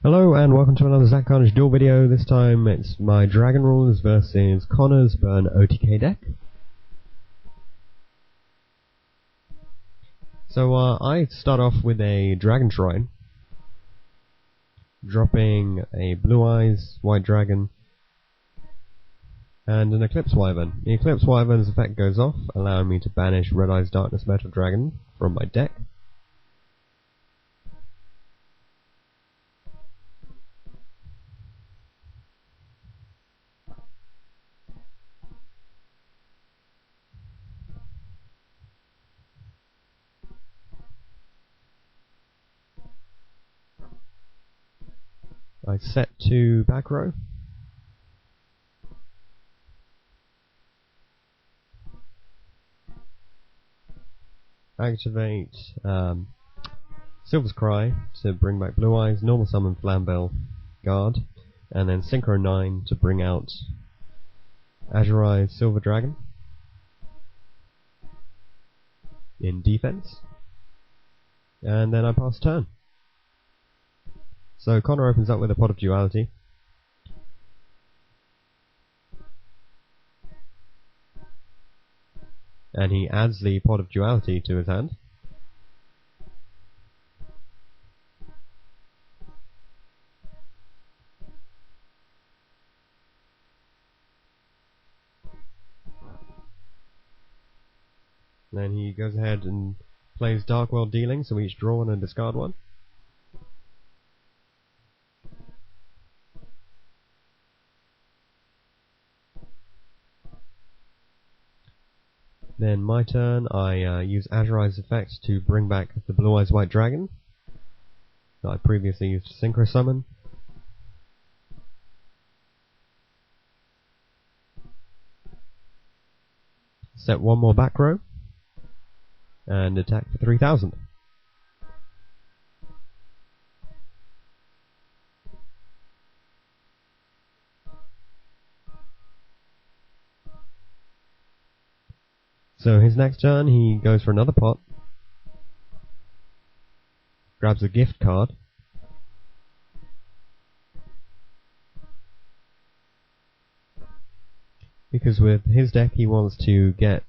Hello and welcome to another Zach Carnage duel video. This time it's my Dragon Rulers versus Conor's Burn OTK deck. So I start off with a Dragon Shrine, dropping a Blue Eyes White Dragon and an Eclipse Wyvern. The Eclipse Wyvern's effect goes off, allowing me to banish Red Eyes Darkness Metal Dragon from my deck. I set to back row. Activate Silver's Cry to bring back Blue Eyes, normal summon Flambeau Guard, and then Synchro 9 to bring out Azure Eyes Silver Dragon in defense, and then I pass turn. So Conor opens up with a Pot of Duality. And he adds the Pot of Duality to his hand. Then he goes ahead and plays Dark World Dealing, so we each draw one and discard one. Then my turn, I use Azure Eyes effect to bring back the Blue Eyes White Dragon that I previously used to Synchro Summon. Set one more back row and attack for 3,000. So his next turn, he goes for another pot, grabs a gift card, because with his deck he wants to get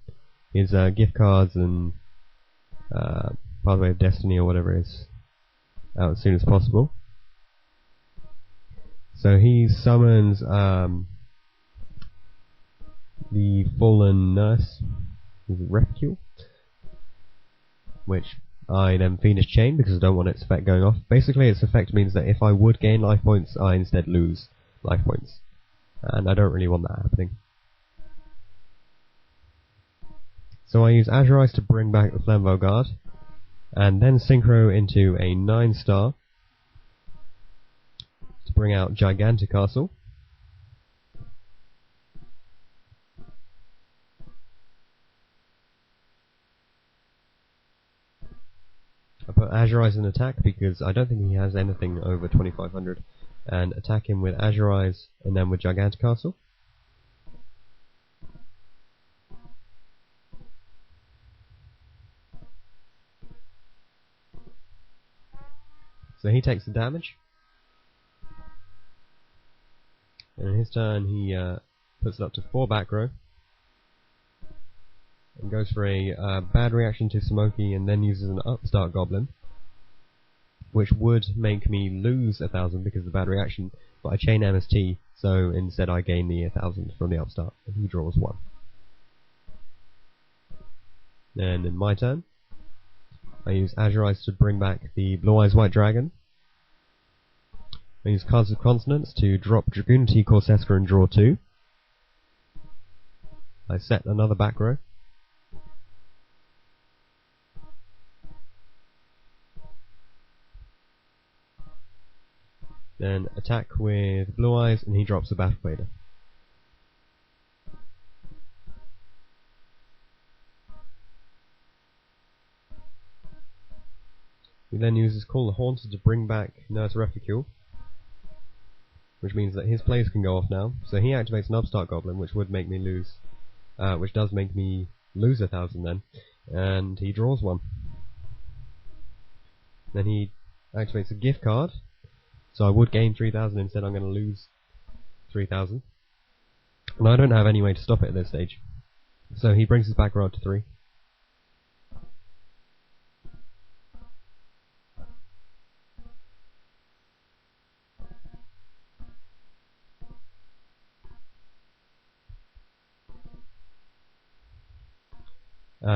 his gift cards and Pathway of Destiny or whatever it is out as soon as possible. So he summons the Fallen Nurse, Refuge, which I then Fiendish Chain because I don't want its effect going off. Basically its effect means that if I would gain life points, I instead lose life points, and I don't really want that happening. So I use Azure Eyes to bring back the Flambeau Guard, and then Synchro into a 9-star to bring out Gigantic Castle. I put Azure Eyes in attack because I don't think he has anything over 2500, and attack him with Azure Eyes and then with Gigantic Castle. So he takes the damage, and in his turn he puts it up to 4 back row and goes for a bad reaction to Smoky and then uses an Upstart Goblin, which would make me lose 1,000 because of the bad reaction, but I chain MST, so instead I gain the 1,000 from the Upstart, and he draws 1. And in my turn, I use Azure Eyes to bring back the Blue Eyes White Dragon. I use Cards of Consonance to drop Dragoonity Corseska and draw 2. I set another back row. Then attack with Blue Eyes and he drops a Battle Fader. He then uses Call the Haunted to bring back Nurse Refuge, which means that his plays can go off now. So he activates an Upstart Goblin, which would make me lose, which does make me lose 1,000 then, and he draws 1. Then he activates a gift card So I would gain 3,000, instead I'm going to lose 3,000. And I don't have any way to stop it at this stage. So he brings his back row up to 3.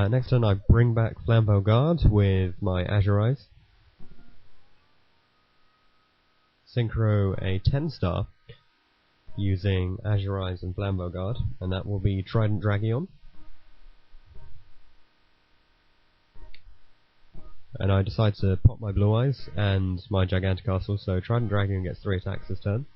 Next turn I bring back Flambeau Guard with my Azure Eyes. Synchro a 10-star using Azure Eyes and Flambeau Guard, and that will be Trident Dragion. And I decide to pop my Blue Eyes and my Gigantic Castle, so Trident Dragion gets 3 attacks this turn.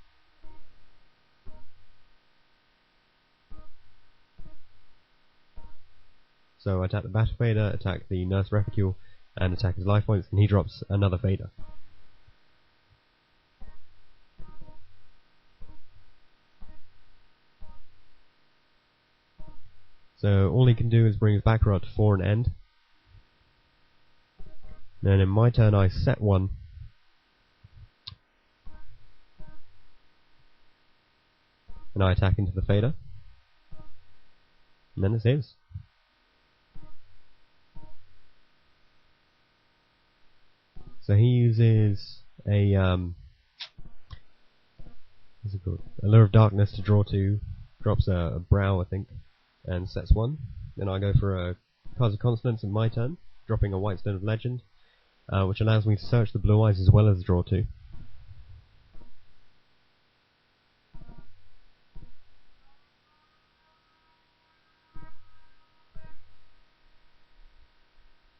So I attack the Battle Fader, attack the Nurse Reficule, and attack his life points, and he drops another Fader. So all he can do is bring his back row up to 4 and end. Then in my turn I set 1. And I attack into the Fader. And then it's his. So he uses a what's it called? Allure of Darkness to draw 2, drops a Brow I think, and sets 1. Then I go for a Cards of Consonance in my turn, dropping a White Stone of Legend, which allows me to search the Blue Eyes as well as draw 2.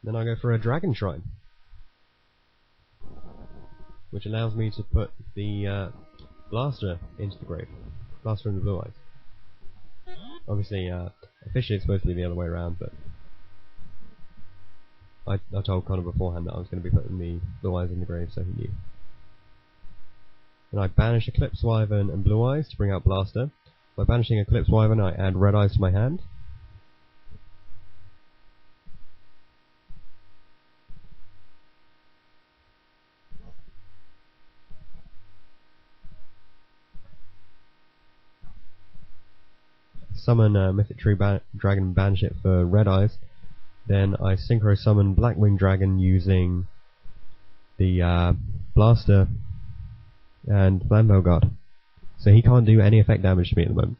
Then I go for a Dragon Shrine, which allows me to put the Blaster into the grave. Blaster in the Blue Eyes. Obviously, officially it's supposed to be the other way around, but I told Conor beforehand that I was going to be putting the Blue Eyes in the grave, so he knew. And I banish Eclipse Wyvern and Blue Eyes to bring out Blaster. By banishing Eclipse Wyvern, I add Red Eyes to my hand. Summon Mythic Tree Dragon and banish it for Red Eyes. Then I Synchro Summon Blackwing Dragon using the Blaster and Flambeau Guard. So he can't do any effect damage to me at the moment.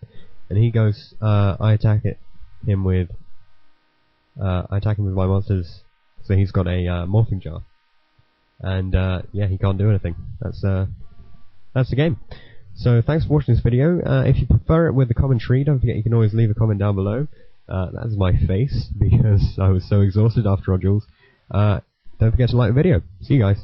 And he goes, I attack him with my monsters. So he's got a Morphing Jar. And yeah, he can't do anything. That's the game. So thanks for watching this video. If you prefer it with the commentary, don't forget you can always leave a comment down below. That's my face, because I was so exhausted after our duels. Don't forget to like the video. See you guys.